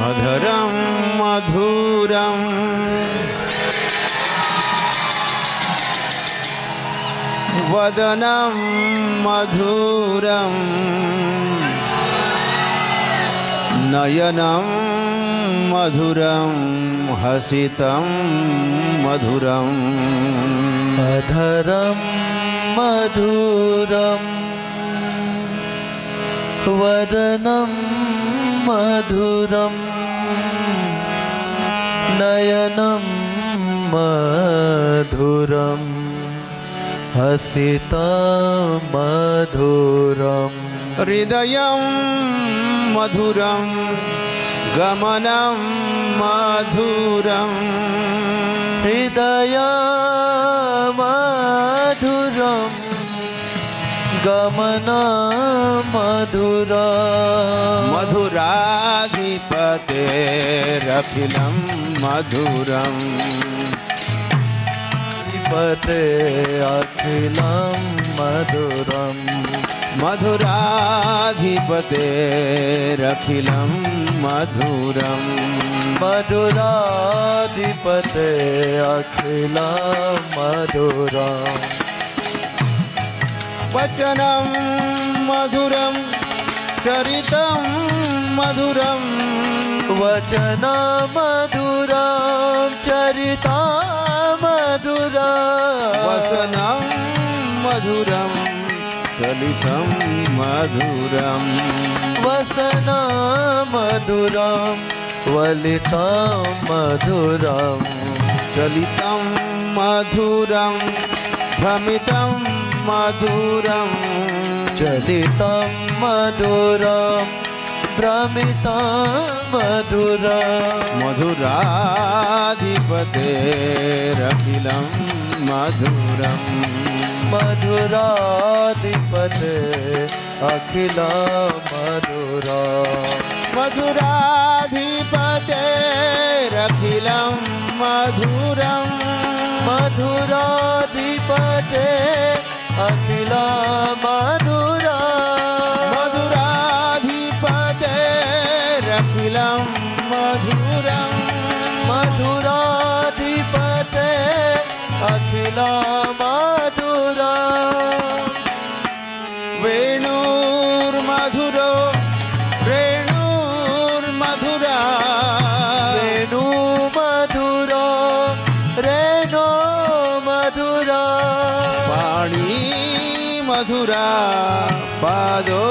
अधरं मधुरं वदनं मधुरं नयनं मधुरं हसितं मधुरम् अधरं मधुरं वदनं मधुरं नयनं मधुरं हसितं मधुरम् हृदयं मधुरं गमनं मधुरं हृदयं मधुरं गमनं मधुरं मधुराधिपतेरखिलं मधुरं पते अखिलं मधुरं मधुराधिपतेरखिलं मधुरं मधुराधिपते अखिलं मधुरं वचनं मधुरं चरितं मधुरं वचनं मधुरं चरितं मधुरं वसनं मधुरं चलितं मधुरं वसनं मधुरं वलितं मधुरं चलितं मधुरं भ्रमितं मधुरं चलितं मधुरं भ्रमितं मधुरं मधुराधिपतेरखिलं मधुरं मधुराधिपते अखिलं मधुरं मधुराधिपतेरखिलं मधुरं मधुराधिपते अखिलं मधुरं मधुराधिपतेरखिलं मधुरं मधुराधिपते अखिलं मधुरं वेणुर्मधुरो रेणुर्मधुरा रेणु मधुरा रेणो मधुरा पाणी मधुरा पादो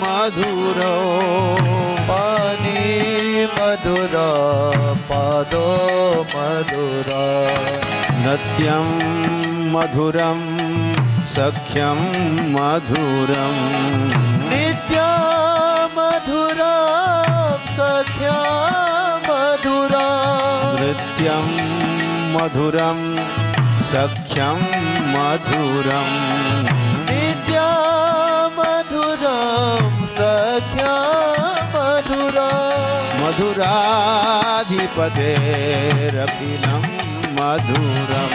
मधुरो पानी मधुरा पादो मधुरा नत्यं मधुरं सख्यं मधुरं नित्या मधुरा सख्या मधुरा नृत्यं मधुरं सख्यं मधुरं नित्या मधुरं सख्या मधुरा मधुराधिपतेरखिलं मधुरं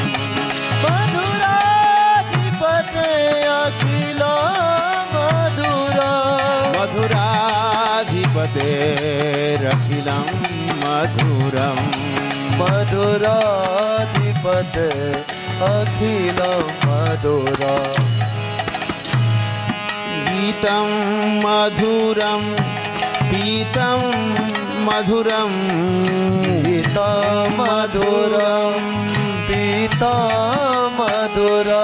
मधुराधिपते अखिलं मधुरा मधुराधिपतेरखिलं मधुरं मधुराधिपते अखिलं मधुरा गीतं मधुरं पीतं मधुरं गीता मधुरं पीता मधुरा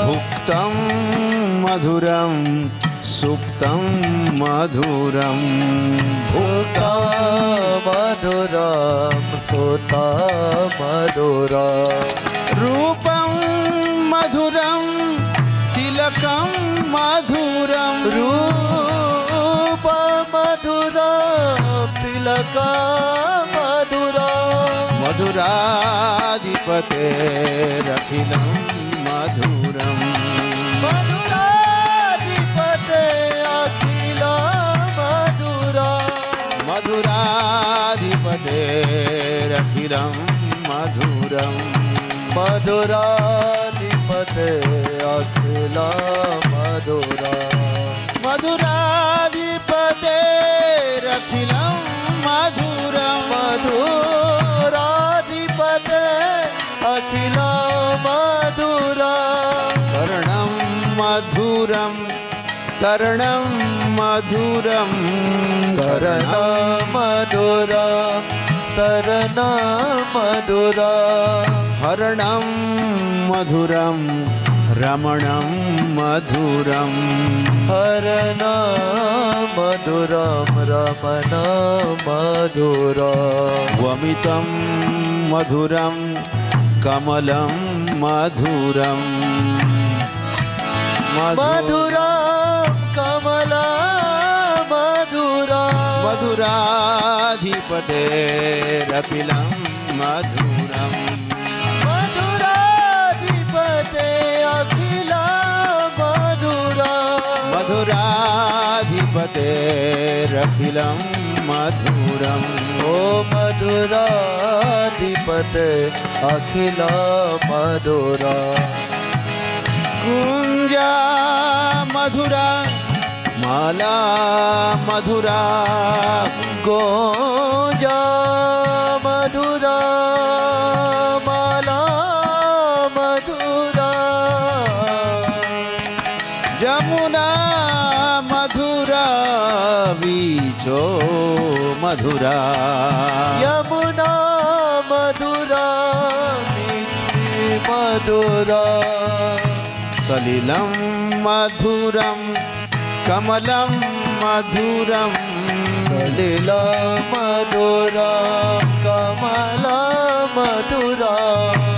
भुक्तं मधुरं सुप्तं मधुरं भुक्ता मधुरं सुता मधुरा रूपं मधुरं तिलकं मधुरं रूप मधुरा तिलका मधुरा मधुराधिपतेरखिलं मधुरं मधुराधिपते अखिलं मधुरा मधुराधिपतेरखिलं मधुरं मधुराधिपते अखिलं मधुरा मधुराधिपतेरखिलं मधुरं कर्णं मधुरं कर्णमधुरा कर्णमधुरा हरणं मधुरं रमणं मधुरं हरणमधुरं रमणमधुरम् वमितं मधुरं कमलं मधुरं मधुरा कमला मधुरा मधुराधिपतेरखिलं मधुरं मधुराधिपते अखिला मधुरा मधुराधिपतेरखिलं मधुरम् ओ मधुराधिपते अखिला मधुरा कुञ्जा मधुरा माला मधुरा गोजा मधुरा माला मधुरा जमुना मधुरा बीचो मधुरा यमुना मधुरा मिठी मधुरा सलिलं मधुरं कमलं मधुरं सलिला मधुरा कमला मधुरा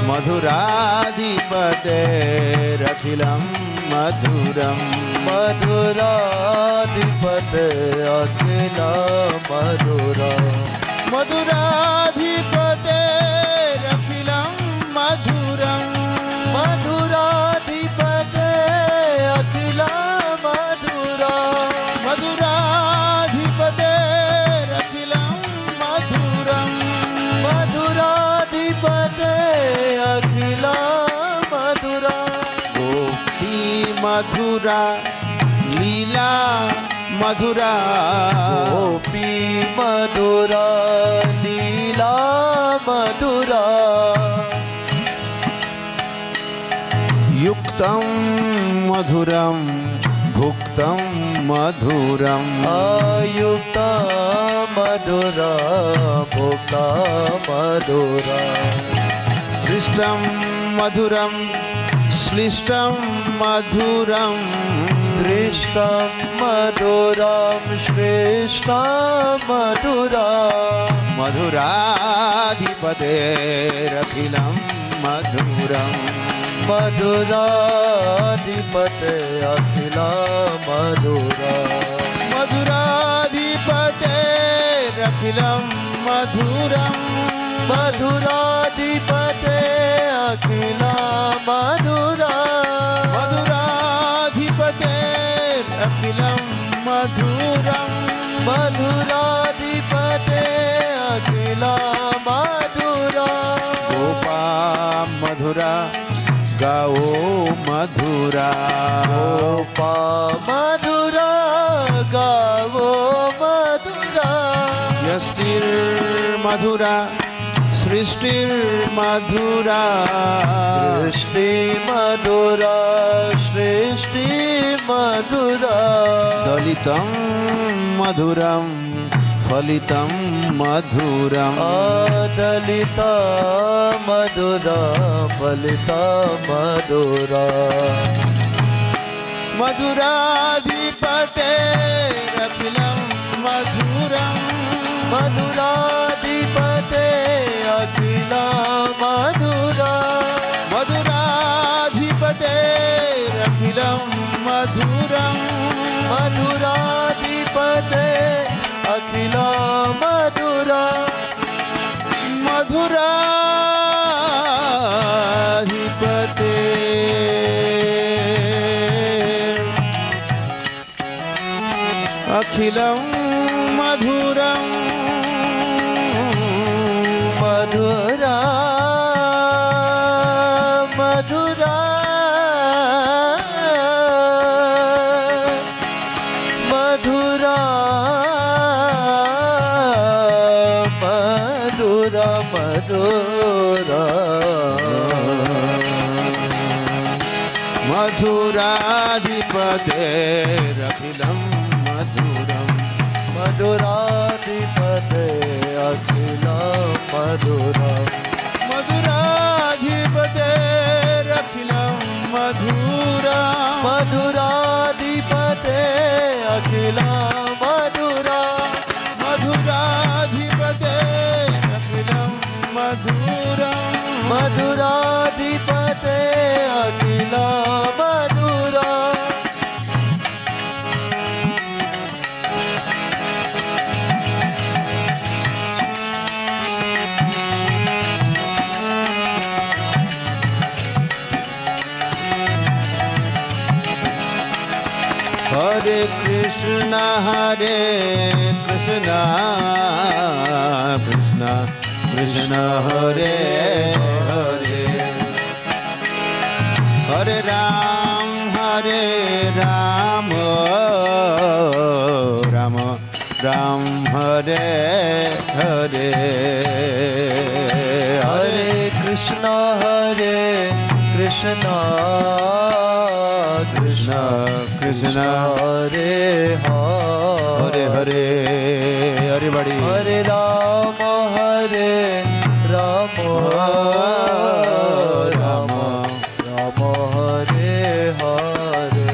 मधुराधिपतेरखिलं मधुरं मधुराधिपते अखिला मधुरा मधुराधिपतेरखिलं मधुरं मधुराधिपते अखिला मधुरा मधुराधिपतेरखिलं मधुरं मधुराधिपते अखिला मधुरा गोपी मधुरा लीला मधुरा गोपी मधुरा लीला मधुरा युक्तं मधुरं भुक्तं मधुरम् आयुक्ता मधुरा भोक्ता मधुरा दृष्टं मधुरं श्लिष्टं मधुरं दृष्टं मधुरं श्रेष्ठं मधुरा मधुराधिपतेरखिलं मधुरम् मधुराधिपते अखिला मधुरा मधुराधिपतेरखिलं मधुरम् मधुराधिपते अखिला मधुरा मधुराधिपतेरखिलं मधुरम् मधुराधिपते अखिला मधुरा गोपा मधुरा गाओ मधुरा गोपा मधुरा गावो मधुरा यष्टिर्मधुरा सृष्टिर्मधुरा दृष्टि मधुरा सृष्टि मधुरा दलितं मधुरं फलितं मधुरम् आदलिता मधुरा फलिता मधुरा मधुराधिपतेरखिलं मधुरम् मधुराधिपते अखिला मधुरा मधुराधिपतेरखिलं मधुरम् मधुराधिपते अखिला मधुरा मधुराधिपते अखिलं मधुरम् मधुरा मधुरा मधुरा मधुरा मधुरा मधुराधिपतेरखिलं मधुराधिपते अखिलं मधुरम् मधुराधिपतेरखिलं मधुरम् मधुराधिपते अखिलं मधुरम् मधुराधिपतेरखिलं मधुरम् मधुराधिपते अखिलं मधुरम् Hare Krishna Krishna Krishna Hare Hare Hare Ram Ram Ram Hare Hare Hare Krishna Krishna Krishna Krishna Hare Hare Hare everybody Hare Ram Ram Ram Hare Hare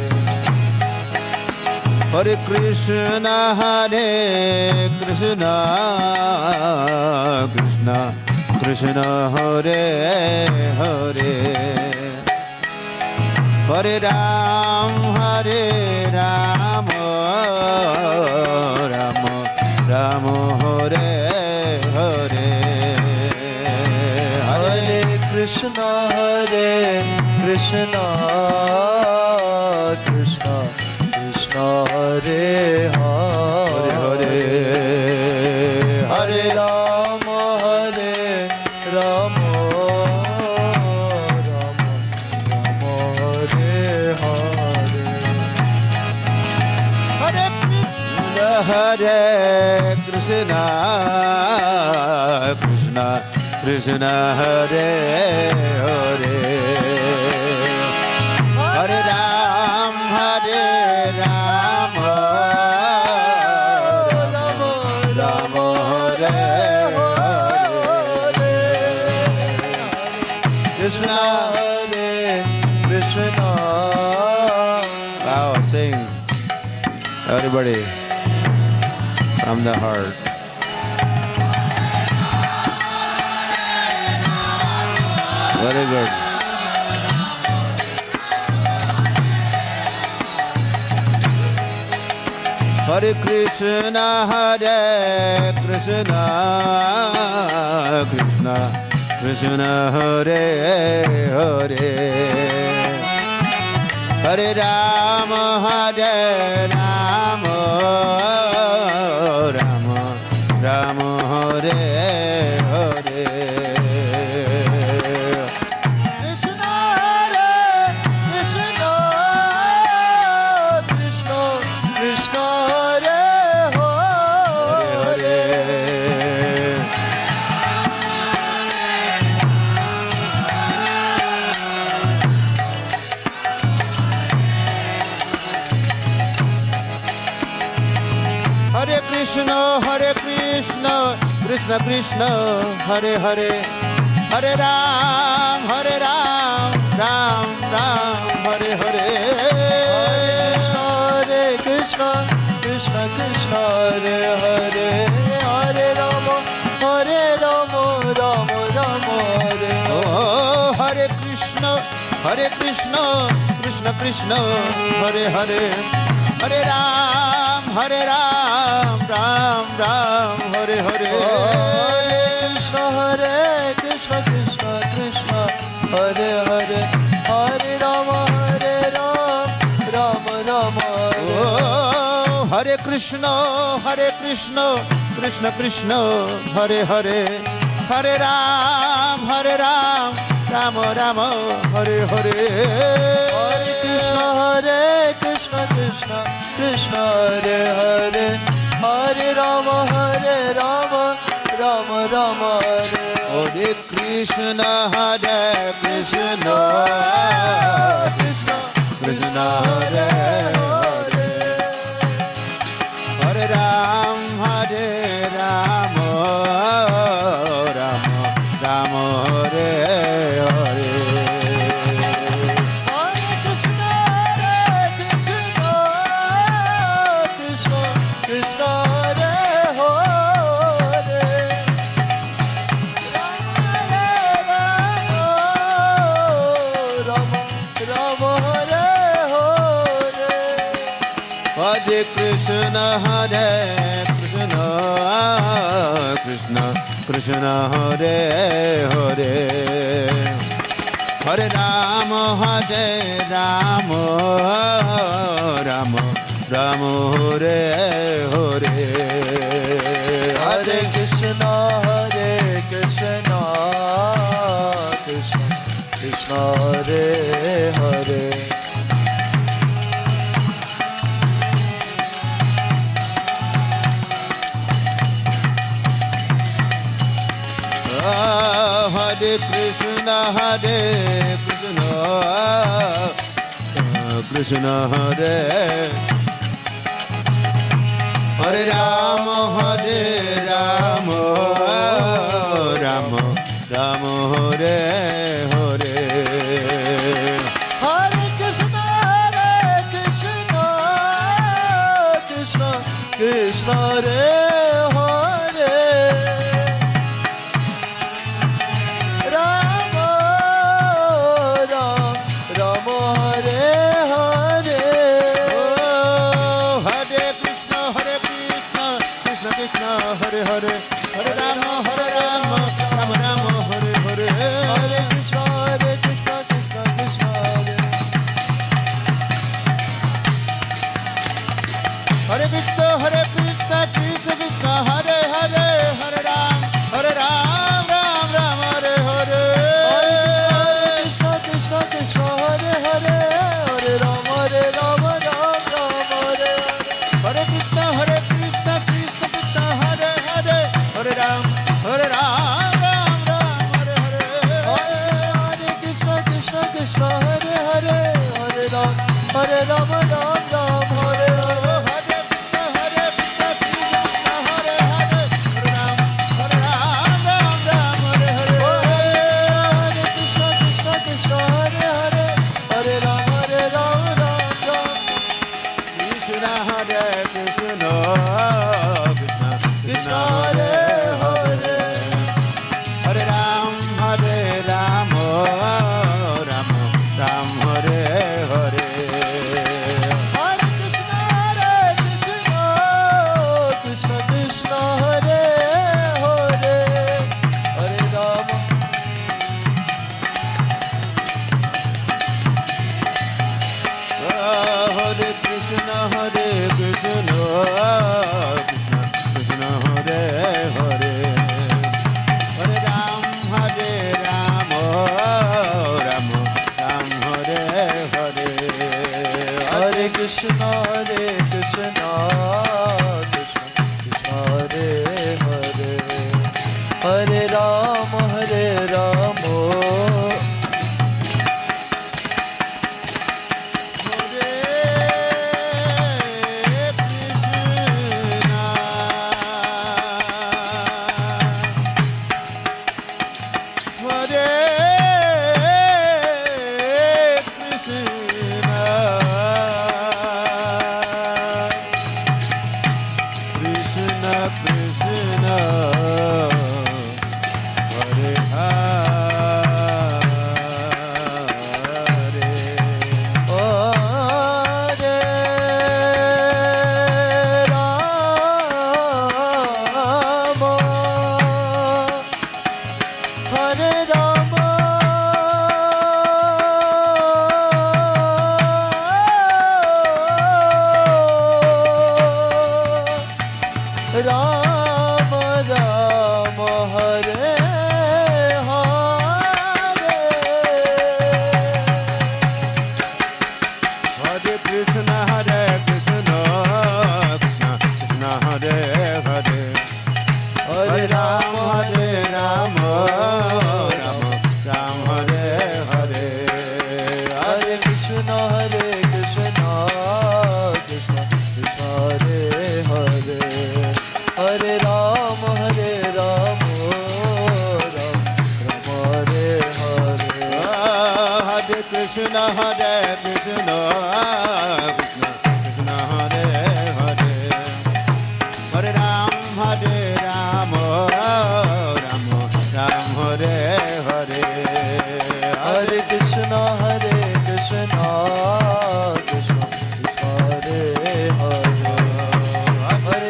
Hare Krishna Krishna Krishna Hare Hare Hare Ram Ram Ram Hare Hare Hare Krishna Krishna Krishna Hare Hare Hare Hare Ram Ram Ram Hare Hare Hare Krishna Krishna Krishna Hare Hare Hare Ram Ram Ram Hare Hare Krishna Hare Krishna Wow, sing everybody from the heart. Very good. Hare Krishna Krishna Krishna Hare Hare Hare Ram Ram Ram Hare Hare Krishna Hare Krishna Krishna Krishna Hare Hare Hare Krishna Krishna Krishna Hare Hare Hare Ram Ram Hare Hare Hare Krishna Krishna Krishna Hare Hare Hare Rama Rama Rama Hare Oh Hare Krishna Krishna Krishna Hare Hare Hare Ram Ram Hare Hare Hare Krishna Krishna Krishna Hare Hare Hare Rama Rama Rama Hare Oh Hare Krishna Krishna Hare Hare Hare Ram Rama Hare Hare Hare Krishna Krishna Krishna Hare Hare Hare Rama Rama Rama Hare Hare Krishna Krishna Krishna Krishna Hare Hare Hare Hare Ram, Ram Ram, Hare Hare. Hare Krishna, Krishna Krishna, Hare Hare. Rama Rama, Hare Hare. Hare Krishna, Krishna Krishna, Hare Hare. Hare Ram, Ram Ram, Hare Hare. Hare Krishna, Krishna Krishna, Hare Hare. Hare Krishna, Krishna Hare. Hare Ram, Ram Ram Hare Hare. Hare Krishna, Krishna Krishna, Hare Hare. Rama Ram Rama, Hare Hare. Oh, Hare Krishna, Krishna Krishna, Hare Hare. Hare Ram, Ram Ram, Hare Hare. Hare Krishna, Krishna Krishna, Hare. Hare Krishna, Krishna Krishna, Hare Hare. Hare Ram, Ram Ram, Hare Hare. Hare Krishna, Krishna Hare Hare. Hare Rama, Rama Hare Hare. Hare Krishna, Krishna Krishna, Hare Hare. Hare Ram, Ram Hare Hare. Hare Krishna, Krishna Krishna, Hare Hare. Hare Rama, Ram Hare Hare. Hare Krishna, Krishna Krishna Hare Hare, Hare Ram, Ram Ram Hare Hare, Hare Krishna, Krishna Krishna Hare Hare, Hare Ram, Ram Ram Hare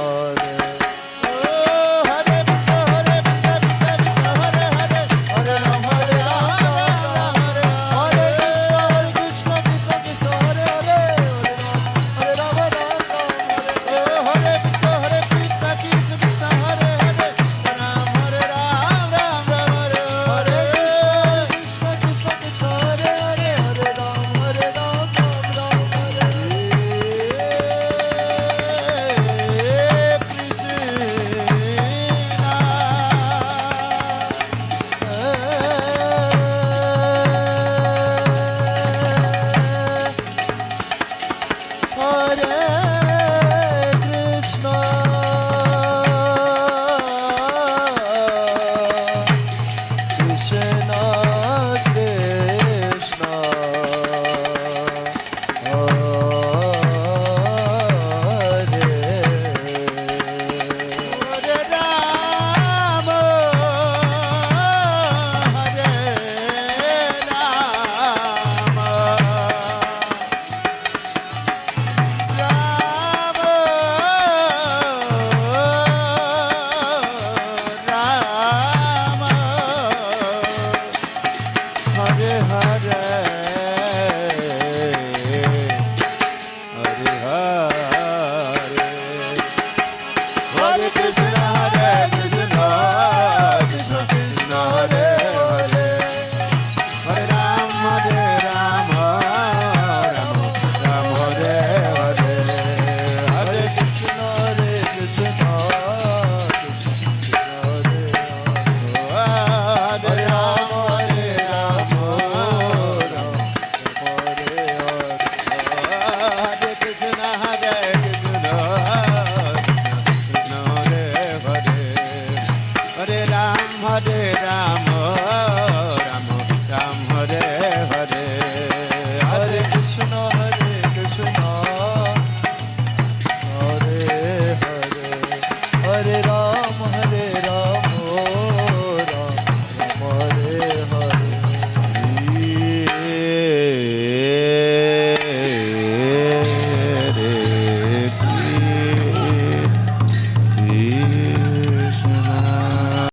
Hare. Hare Ram, Hare Krishna, Krishna Krishna Hare Hare, Hare Ram, Ram Hare. Hare Krishna, Krishna Krishna Hare Hare, Hare Ram, Ram Hare Krishna, Krishna Krishna Hare Hare